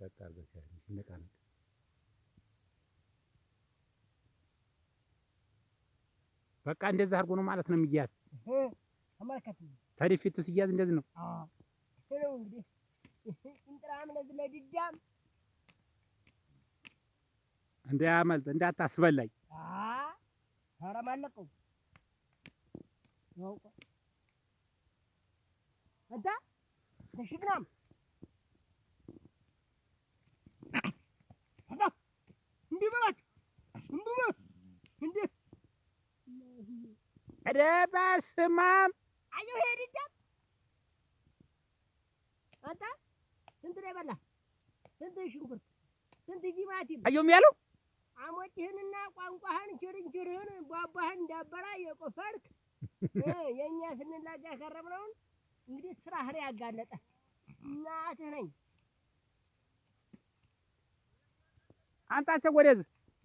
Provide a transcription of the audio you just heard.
ጠጣ በሲያል ይነቃነቅ በቃ እንደዛ አድርጎ ነው ማለት ነው የሚያዝ። ተመልከት ተሪፊቱ ሲያዝ እንደዚህ ነው። አዎ ነው እንግዲህ እንጥራም ለዚህ ለድዳም እንዳያመልጥ እንዳታስበላኝ። ኧረ ማለቀው ነው አንተ ተሽግናም እንዲህ በላት እንዲህ በላት እንዴ ኧረ በስመ አብ አየሁ ሄድዳ አንተ ስንት ነው የበላህ? ስንት ሽንኩርት ስንት ቲማቲም አየሁም ያለው አሞጭህንና ቋንቋህን ችርንችርህን ቧቧህን እንዳበራ የቆፈርክ የእኛ ስንላጋ ከረምነውን እንግዲህ ስራህን ያጋለጠ እናትህ ነኝ። አንጣቸው ወደዚህ